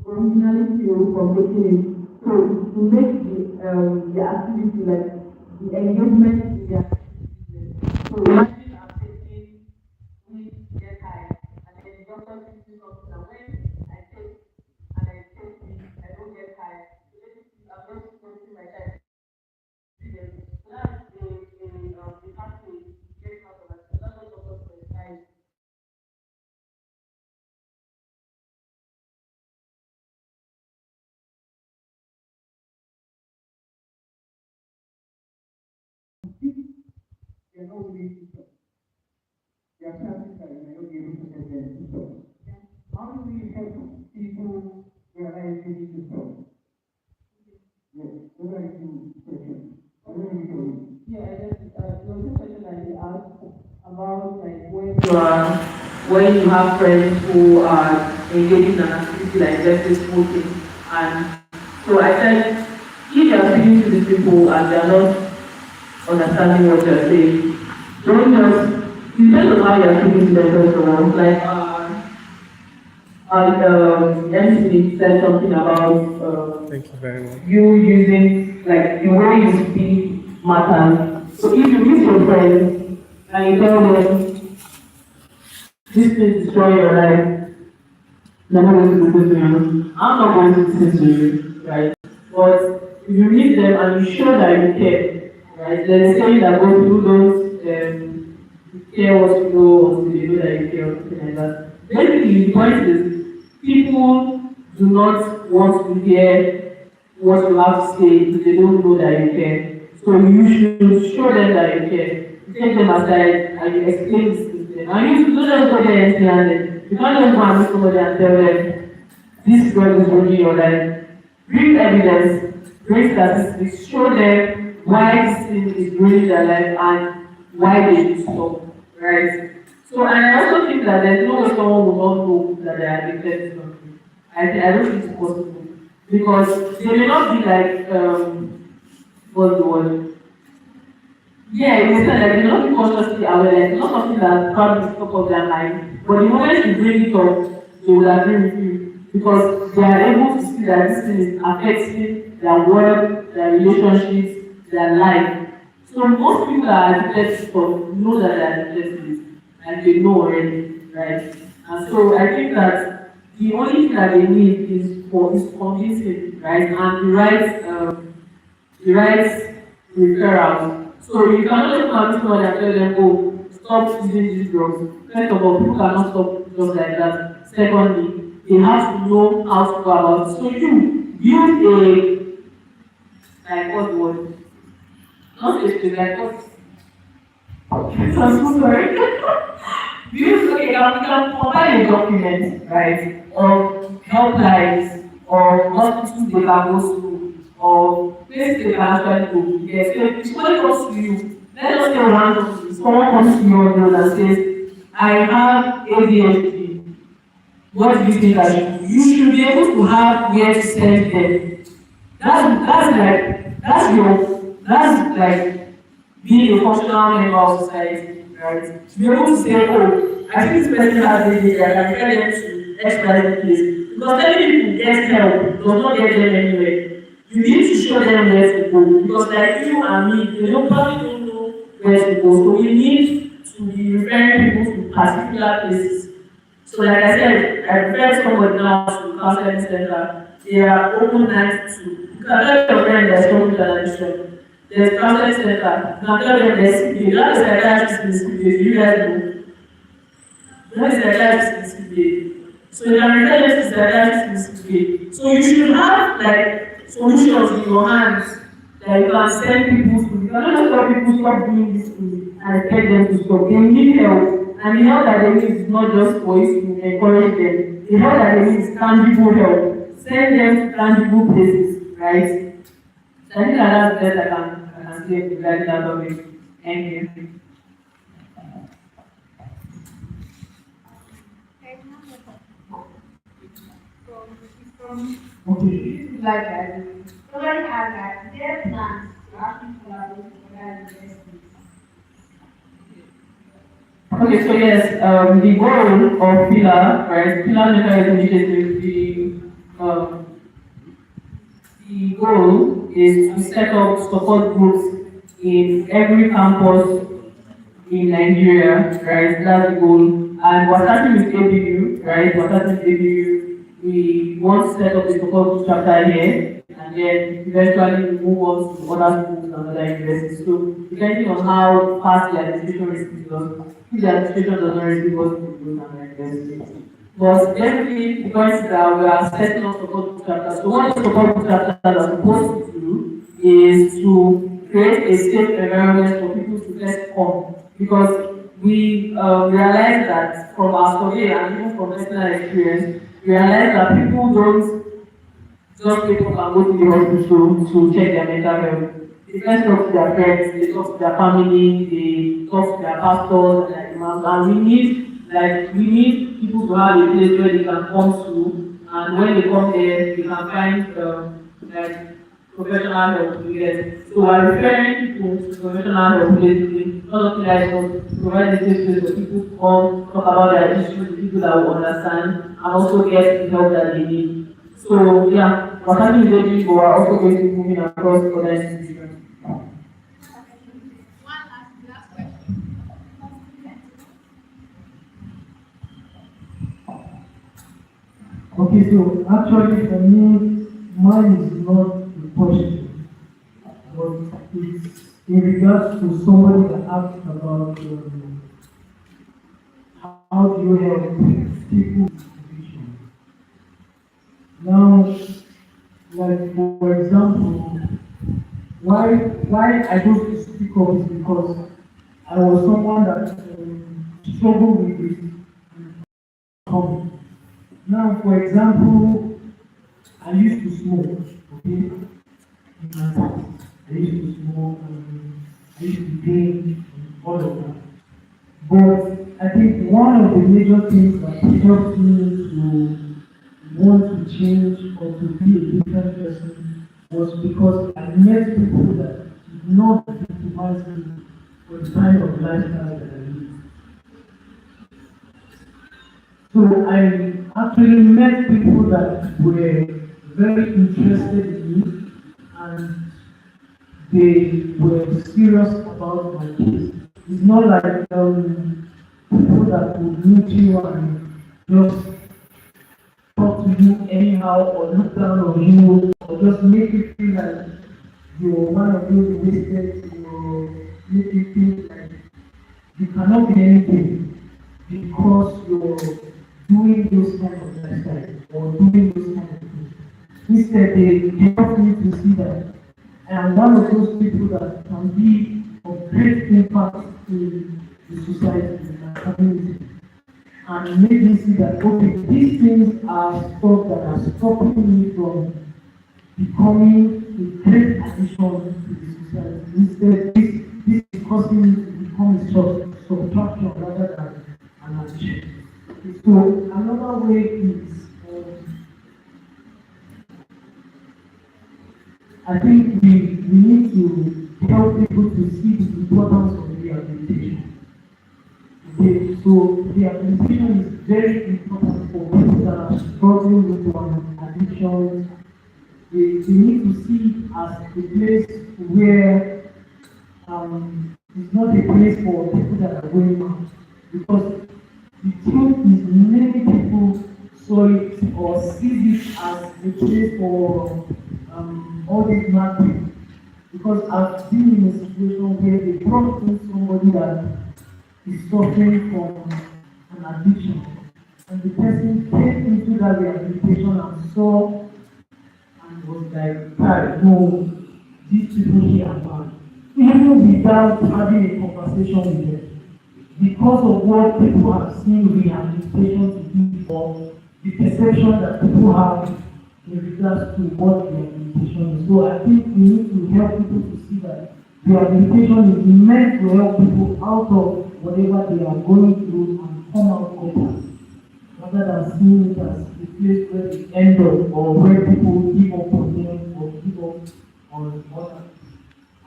Originally feel from taking it. So to make the activity like the engagement in the activity. So imagine I'm taking weed, get high, and then the doctor gives me something and when I take weed, I don't get high. So basically I'm just forcing my child to do them. So that's a pathway getting out of it. So that's what doctors prescribe. They are not willing to stop. They are chances that you may not be able to get them to stop. How do we help people realize they need to stop? Yes, those are two questions. What do we do? Yeah, I just there was a question that you asked about like when you have friends who are engaging in an activity like let's say smoking, and so I said if you are speaking to these people and they are not understanding what you are saying, don't just depends on how you are speaking to them first of all. Like And MC said something about Thank you very much. you using, like, the way you speak matters. So if you meet your friends and you tell them, this thing destroy your life, they're not going to listen to you. I'm not going to listen to you, right? But if you meet them and you show that you care, right? There's a saying that most people don't care what you know until they know that you care or something like that. Basically, the point is, people do not want to hear what you have to say if they don't know that you care. So you should show them that you care. You take them aside and you explain this to them. And you don't just go there and say, you can't just go and meet somebody and tell them, this drug is ruining your life. Bring evidence, bring statistics, show them why this thing is ruining their life and why they should stop, right? So, and I also think that there's no way someone will not know that they are addicted to something. I don't think it's possible. Because they may not be like, what's the word? Yeah, it is like they're not consciously aware, like, it's not something that probably is top of their mind. But the moment you bring it up, they will agree with you. Because they are able to see that this thing is affecting their work, their relationships, their life. So most people that are addicted to stuff know that they are addicted to it. And they know already, right? And so I think that the only thing that they need is convincing, right? And the right referrals. So you cannot just come to someone and tell them, oh, stop using these drugs. First of all, people cannot stop drugs like that. Secondly, they have to know how to go about it. So you build like what word? Not a like what? I'm so sorry. Build, okay, you can provide a document, right, of helplines, or hospitals they can go to, or places they can actually go. Yes, so if somebody comes to you, let us say randomly, someone comes to you on the road and says, I have ADHD. What do you think I should do? You should be able to have where to send them. That's like being a functional member of society, right? To be able to say, oh, I think this person has ADHD, I can refer them to XYZ place. Because telling people get help does not get them anywhere. You need to show them where to go. Because like you and me, they probably don't know where to go. So we need to be referring people to particular places. So like I said, I refer somebody now to counseling center. They are open 9 to 2. You can tell your friend there's something with an addiction. There's counseling center. You can tell them there's CPA. You have a psychiatrist in CPA. Do you guys know? What is psychiatrist in CPA? So you can refer them to psychiatrist in CPA. So you should have like solutions in your hands that you can send people to. You cannot just tell people stop doing this thing and expect them to stop. They need help. And the help that they need is not just for you to encourage them. The help that they need is tangible help. Send them to tangible places, right? So I think that's the best I can say regarding that topic. Thank you. Okay. Like that. So when you have that, their plans to actually collaborate with other universities. Okay, so yes, the goal of PILLA, right? PILLA Mental Health Initiative, the goal is to set up support groups in every campus in Nigeria, right? That's the goal. And we're starting with ABU, right? We're starting with ABU. We want to set up a support group chapter here, and then eventually we move on to other schools and other universities. So depending on how fast the administration receives us, if the administration does not receive us, we go to another university. But definitely, the point is that we are setting up support group chapters. So what the support group chapters are supposed to do is to create a safe environment for people to first come. Because we realize that from our survey and even from personal experience, we realize that people don't just wake up and go to the hospital to check their mental health. They first talk to their friends, they talk to their family, they talk to their pastors and their imams, and we need people to have a place where they can come to, and when they come there, they can find like professional help to get. So we're referring people to professional help basically, all of you guys will provide a safe place for people to come, talk about their issues, with people that will understand, and also get the help that they need. So yeah, we're starting with the but we're also going to be moving across other institutions. One last question. Okay, so actually for me, mine is not a question, but it's in regards to somebody that asked about how do you help people with addiction. Now, like for example, why I don't to speak up is because I was someone that struggled with this hobby. Now, for example, I used to smoke, okay? I used to smoke, I used to drink, all of that. But I think one of the major things that helped me to want to change or to be a different person was because I met people that did not victimize me for the kind of lifestyle that I live. So I actually met people that were very interested in me and they were serious about my case. It's not like people that would meet you and just talk to you anyhow or look down on you or just make you feel like you're one of those wasted or make you feel like you cannot be anything because you're doing those kind of lifestyle or doing those kind of things. Instead, they help me to see that I am one of those people that can be of great impact in the society, in my community. And it made me see that, okay, these things are stuff that are stopping me from becoming a great addition to the society. Instead, this is causing me to become a subtraction rather than an addition. So another way is, I think we need to help people to see the importance of rehabilitation. Okay, so rehabilitation is very important for people that are struggling with one addiction. They need to see it as a place where it's not a place for people that are going out. Because the truth is many people saw it or see it as a place for all these mad people. Because I've been in a situation where they brought in somebody that is suffering from an addiction. And the person came into that rehabilitation and saw and was like, "Kai, no, these people here are bad." Even without having a conversation with them. Because of what people have seen rehabilitation to be for, the perception that people have in regards to what rehabilitation is. So I think we need to help people to see that rehabilitation is meant to help people out of whatever they are going through and come out better, rather than seeing it as a place where they end up or where people give up on them or give up on others.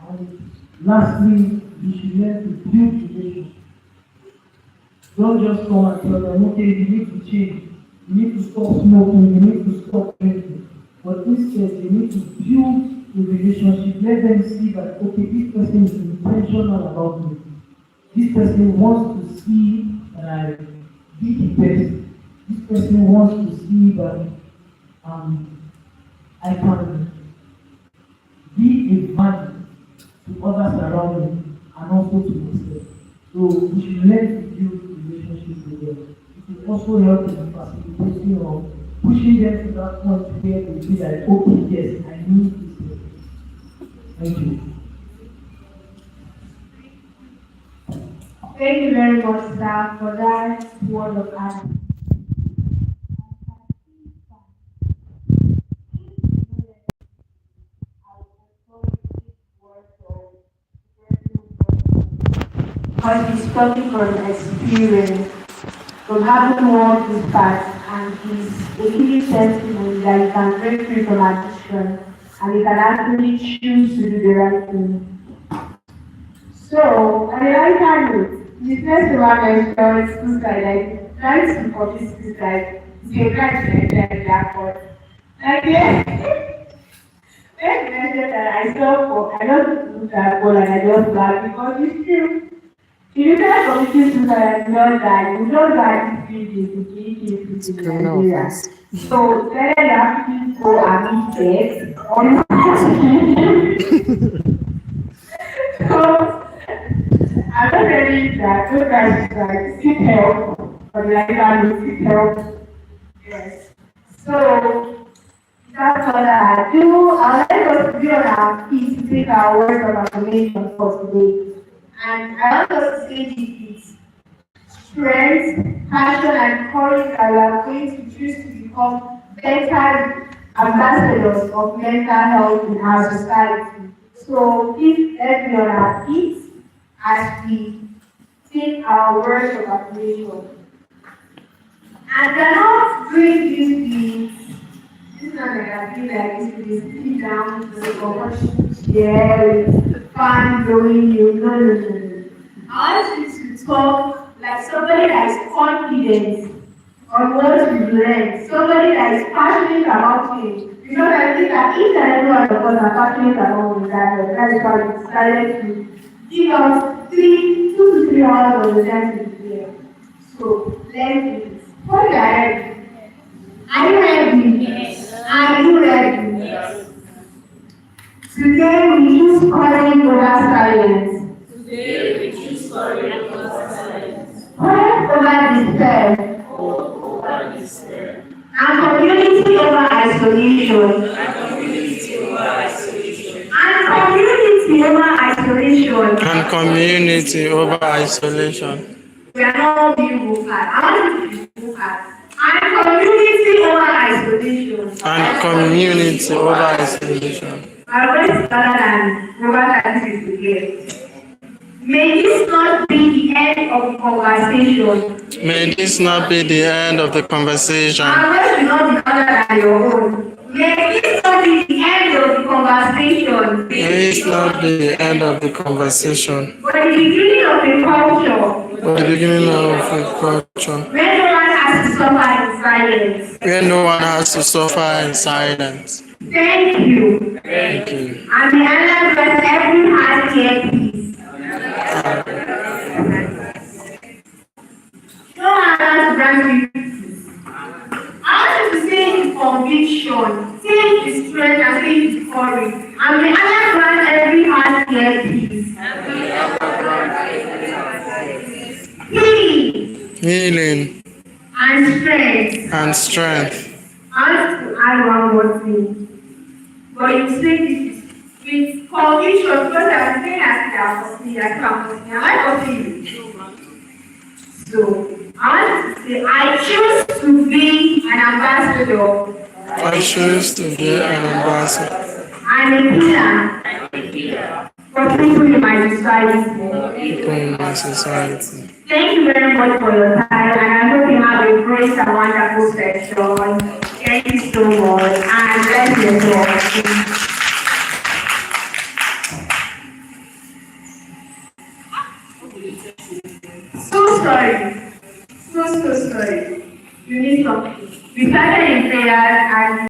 And lastly, we should learn to build relationships. Don't just come and tell them, okay, you need to change, you need to stop smoking, you need to stop drinking. But instead, you need to build a relationship. Let them see that, okay, this person is intentional about me. This person wants to see that I be the best. This person wants to see that I can be a value to others around me and also to myself. So we should learn to build relationships with them. It will also help in the facilitation of pushing them to that point where they feel like, okay, yes, I need this person. Thank you. Thank you very much, sir, for that word of advice. Because he's talking from experience, from having walked this path, and he's a living testimony that he can break free from addiction and he can actually choose to do the right thing. So, on a lighter note, the first one mentioned suicide, like, trying to commit suicide is a crime in the airport. Like, yeah, when you mentioned that I saw for, I just looked at Paul and I just laughed because it's true. If you try committing suicide and not die, you don't die 3 days to kill It's a people in criminal Nigeria. offense. So, whether you have to go and meet sex or you have to so, I'm not ready that those guys like seek help or like that will seek help. Yes. So that's what I do. I would like us to be on our feet to take our words of affirmation for today. And I want us to say this with strength, passion, and courage that we are going to choose to become better ambassadors of mental health in our society. So please let's be on our feet as we take our words of affirmation. And we are not doing this this is not like I feel like this is sitting down or watching yeah, fun blowing you. No, no, no, no. I want you to talk like somebody that is confident on what you've learned, somebody that is passionate about it. Because I think that each and every one of us are passionate about it, that is why we decided to give us 2 to 3 hours of the time to be here. So let's do this. What are you ready? Are you ready? Yes. Are you ready? Yes. Today we choose courage over silence. Today we choose courage over silence. Hope over despair. Hope over despair. And community over isolation. And community over isolation. And community over isolation. And community over isolation. We are not being vocal. I want you to be vocal. And community over isolation. And community over isolation. My voice is better than Robert and this is today. May this not be the end of the conversation. May this not be the end of the conversation. My voice will not be louder than your own. May this not be the end of the conversation. May this not be the end of the conversation, But the beginning of a culture but the beginning of a culture where no one has to suffer in silence. where no one has to suffer in silence. Thank you. Thank you. And may Allah bless every heart here, peace. No one has to grant you peace. I want you to say it with conviction, say it with strength, and say it with courage. And may Allah grant every heart here, peace. Peace Healing and strength. and strength. I want to add one more thing. But you say this with conviction because I'm saying as they are possible, I can't possible. Am I possible? So, I want to say, I choose to be an ambassador I choose to be an ambassador and a pillar for people in my society. in my society. Thank you very much for your time, and I hope you have a great and wonderful session. Thank you so much, and bless you all. So sorry. So sorry. You need something. We started in prayer and